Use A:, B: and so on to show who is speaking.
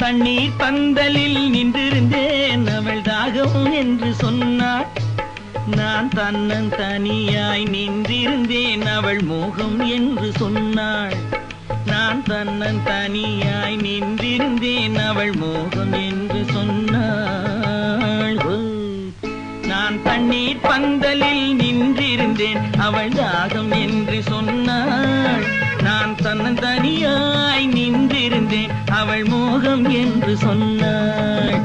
A: தண்ணீர் பந்தலில் நின்றிருந்தேன் அவள் தாகம் என்று சொன்னாள். நான் தன்னன் தனியாய் நின்றிருந்தேன் அவள் மோகம் என்று சொன்னாள். நான் தன்னன் தனியாய் நின்றிருந்தேன் அவள் மோகம் என்று சொன்னாள். நான் தண்ணீர் பந்தலில் நின்றிருந்தேன் அவள் தாகம் என்று சொன்னாள். நான் தன்னன் தனியாய் நின்றிருந்தேன் அவள் மோகம் என்று சொன்னாள்.